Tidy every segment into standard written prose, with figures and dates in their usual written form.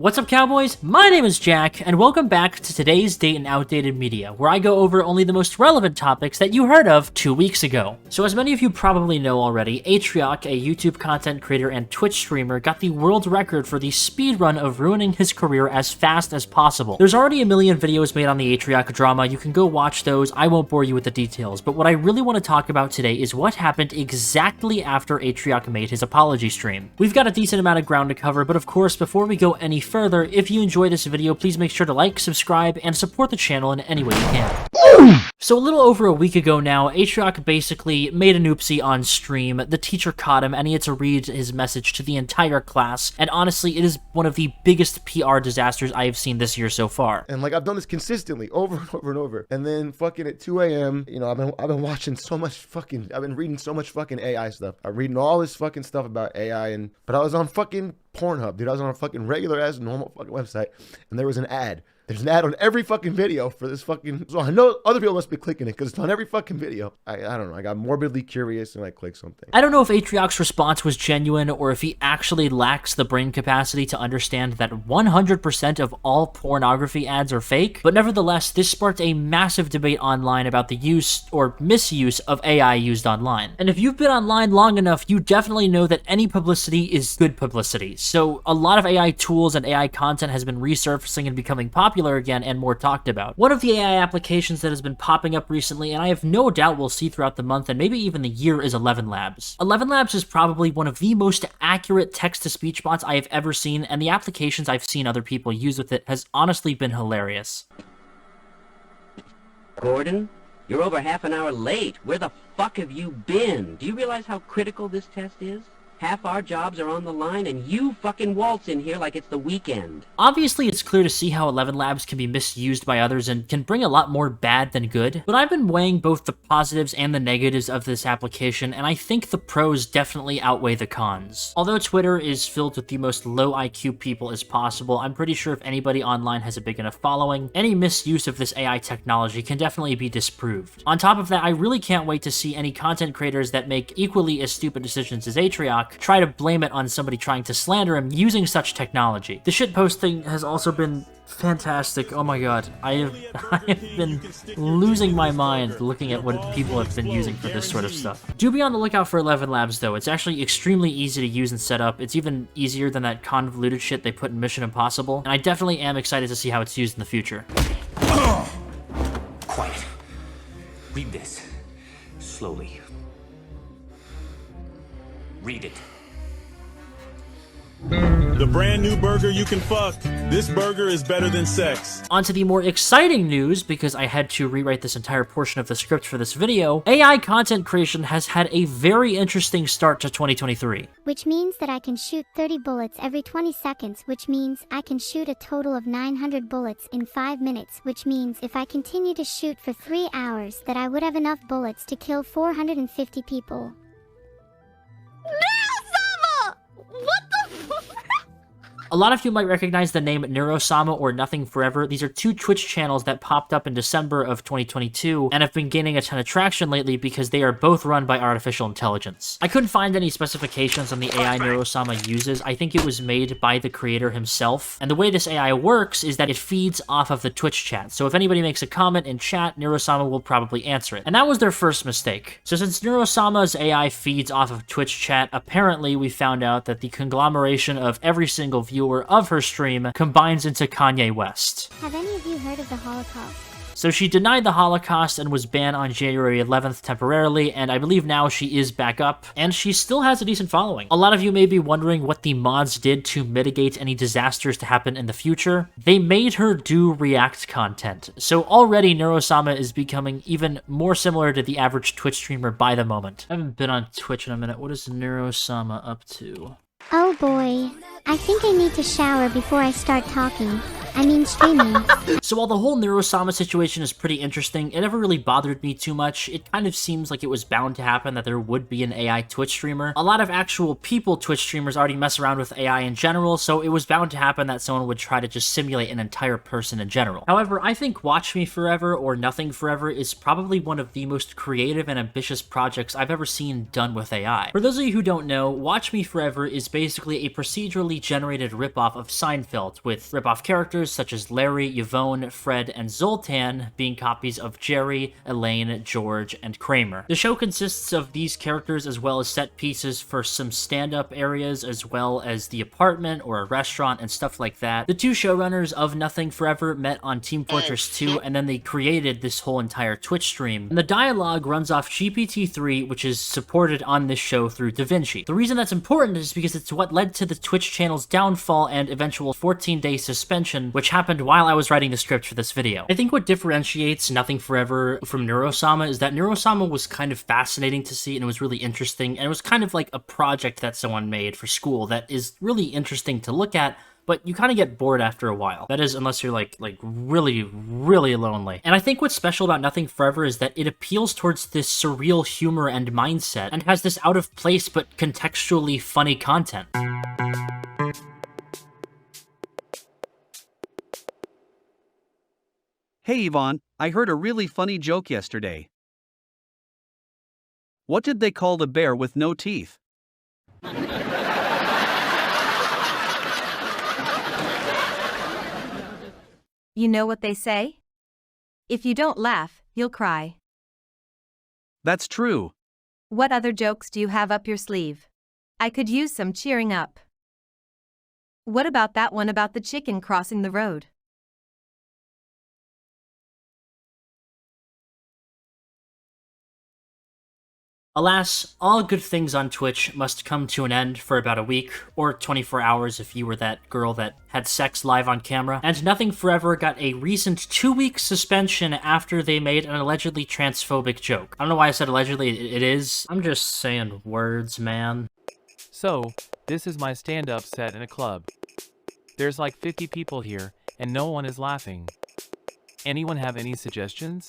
What's up, cowboys? My name is Jack, and welcome back to today's Date and Outdated Media, where I go over only the most relevant topics that you heard of 2 weeks ago. So as many of you probably know already, Atrioc, a YouTube content creator and Twitch streamer, got the world record for the speed run of ruining his career as fast as possible. There's already a million videos made on the Atrioc drama, you can go watch those, I won't bore you with the details, but what I really want to talk about today is what happened exactly after Atrioc made his apology stream. We've got a decent amount of ground to cover, but of course, before we go any further, if you enjoy this video, please make sure to like, subscribe, and support the channel in any way you can. So a little over a week ago now, Atrioc basically made an oopsie on stream. The teacher caught him, and he had to read his message to the entire class, and honestly, it is one of the biggest PR disasters I have seen this year so far. And like, I've done this consistently, over and over and over. And then fucking at 2 a.m., you know, I've been watching so much fucking, I've been reading so much fucking AI stuff. I'm reading all this fucking stuff about AI, but I was on fucking Pornhub, dude. I was on a fucking regular ass normal fucking website, and there was an ad. There's an ad on every fucking video for this fucking... So I know other people must be clicking it because it's on every fucking video. I don't know. I got morbidly curious and I clicked something. I don't know if Atrioc's response was genuine or if he actually lacks the brain capacity to understand that 100% of all pornography ads are fake, but nevertheless, this sparked a massive debate online about the use or misuse of AI used online. And if you've been online long enough, you definitely know that any publicity is good publicity. So a lot of AI tools and AI content has been resurfacing and becoming popular again and more talked about. One of the AI applications that has been popping up recently, and I have no doubt we'll see throughout the month and maybe even the year, is 11 Labs. 11 Labs is probably one of the most accurate text-to-speech bots I have ever seen, and the applications I've seen other people use with it has honestly been hilarious. Gordon, you're over half an hour late. Where the fuck have you been? Do you realize how critical this test is? Half our jobs are on the line, and you fucking waltz in here like it's the weekend. Obviously, it's clear to see how 11 Labs can be misused by others and can bring a lot more bad than good, but I've been weighing both the positives and the negatives of this application, and I think the pros definitely outweigh the cons. Although Twitter is filled with the most low IQ people as possible, I'm pretty sure if anybody online has a big enough following, any misuse of this AI technology can definitely be disproved. On top of that, I really can't wait to see any content creators that make equally as stupid decisions as Atrioc try to blame it on somebody trying to slander him using such technology. The shitposting has also been fantastic. Oh my god, I have been losing my mind looking at what people have been using for this sort of stuff. Do be on the lookout for 11 Labs though. It's actually extremely easy to use and set up. It's even easier than that convoluted shit they put in Mission Impossible, and I definitely am excited to see how it's used in the future. Quiet. Read this. Slowly. Read it. The brand new burger you can fuck. This burger is better than sex. On to the more exciting news, because I had to rewrite this entire portion of the script for this video. AI content creation has had a very interesting start to 2023. Which means that I can shoot 30 bullets every 20 seconds, which means I can shoot a total of 900 bullets in 5 minutes, which means if I continue to shoot for 3 hours that I would have enough bullets to kill 450 people. A lot of you might recognize the name Neuro Sama or Nothingforever. These are two Twitch channels that popped up in December of 2022 and have been gaining a ton of traction lately because they are both run by artificial intelligence. I couldn't find any specifications on the AI Neuro Sama uses. I think it was made by the creator himself. And the way this AI works is that it feeds off of the Twitch chat. So if anybody makes a comment in chat, Neuro Sama will probably answer it. And that was their first mistake. So since Neuro Sama's AI feeds off of Twitch chat, apparently we found out that the conglomeration of every single viewer of her stream combines into Kanye West. Have any of you heard of the Holocaust? So she denied the Holocaust and was banned on January 11th temporarily, and I believe now she is back up, and she still has a decent following. A lot of you may be wondering what the mods did to mitigate any disasters to happen in the future. They made her do React content. So already Neurosama is becoming even more similar to the average Twitch streamer by the moment. I haven't been on Twitch in a minute. What is Neurosama up to? Oh boy. I think I need to shower before I start talking. I mean streaming. So while the whole Neuro Sama situation is pretty interesting, it never really bothered me too much. It kind of seems like it was bound to happen that there would be an AI Twitch streamer. A lot of actual people Twitch streamers already mess around with AI in general, so it was bound to happen that someone would try to just simulate an entire person in general. However, I think WatchMeForever or Nothingforever is probably one of the most creative and ambitious projects I've ever seen done with AI. For those of you who don't know, WatchMeForever is basically a procedurally generated ripoff of Seinfeld, with ripoff characters such as Larry, Yvonne, Fred, and Zoltan being copies of Jerry, Elaine, George, and Kramer. The show consists of these characters as well as set pieces for some stand-up areas as well as the apartment or a restaurant and stuff like that. The two showrunners of Nothingforever met on Team Fortress 2 and then they created this whole entire Twitch stream. And the dialogue runs off GPT-3, which is supported on this show through DaVinci. The reason that's important is because it's what led to the Twitch channel's downfall and eventual 14-day suspension, which happened while I was writing the script for this video. I think what differentiates Nothingforever from Neuro Sama is that Neuro Sama was kind of fascinating to see and it was really interesting, and it was kind of like a project that someone made for school that is really interesting to look at, but you kind of get bored after a while. That is, unless you're like really, really lonely. And I think what's special about Nothingforever is that it appeals towards this surreal humor and mindset, and has this out of place but contextually funny content. Hey Yvonne, I heard a really funny joke yesterday. What did they call the bear with no teeth? You know what they say? If you don't laugh, you'll cry. That's true. What other jokes do you have up your sleeve? I could use some cheering up. What about that one about the chicken crossing the road? Alas, all good things on Twitch must come to an end for about a week, or 24 hours if you were that girl that had sex live on camera, and Nothingforever got a recent 2-week suspension after they made an allegedly transphobic joke. I don't know why I said allegedly, it is. I'm just saying words, man. So, this is my stand-up set in a club. There's like 50 people here, and no one is laughing. Anyone have any suggestions?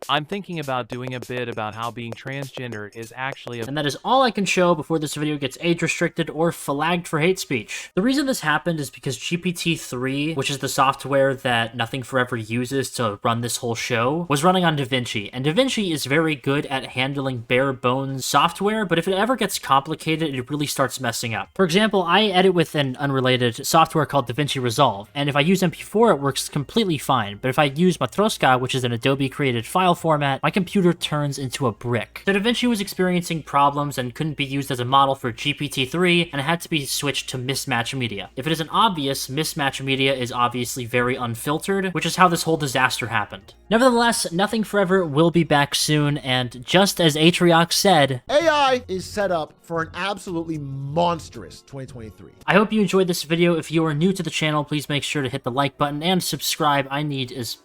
I'm thinking about doing a bit about how being transgender is actually a— And that is all I can show before this video gets age restricted or flagged for hate speech. The reason this happened is because GPT-3, which is the software that Nothingforever uses to run this whole show, was running on DaVinci, and DaVinci is very good at handling bare bones software, but if it ever gets complicated, it really starts messing up. For example, I edit with an unrelated software called DaVinci Resolve, and if I use MP4, it works completely fine, but if I use Matroska, which is an Adobe-created file format, my computer turns into a brick. So DaVinci was experiencing problems and couldn't be used as a model for GPT-3, and it had to be switched to mismatch media. If it isn't obvious, mismatch media is obviously very unfiltered, which is how this whole disaster happened. Nevertheless, Nothingforever will be back soon, and just as Atrioc said, AI is set up for an absolutely monstrous 2023. I hope you enjoyed this video. If you are new to the channel, please make sure to hit the like button and subscribe. I need as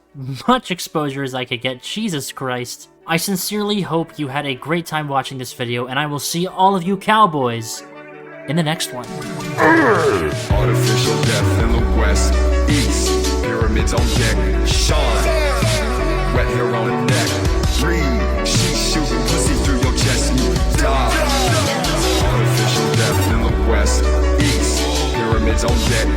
much exposure as I could get. Jesus Christ. I sincerely hope you had a great time watching this video, and I will see all of you cowboys in the next one. Artificial death in the west, east, pyramids on deck, shine, wet hair on the neck, breathe, shoot pussy through your chest, you die. Artificial death in the west, east, pyramids on deck,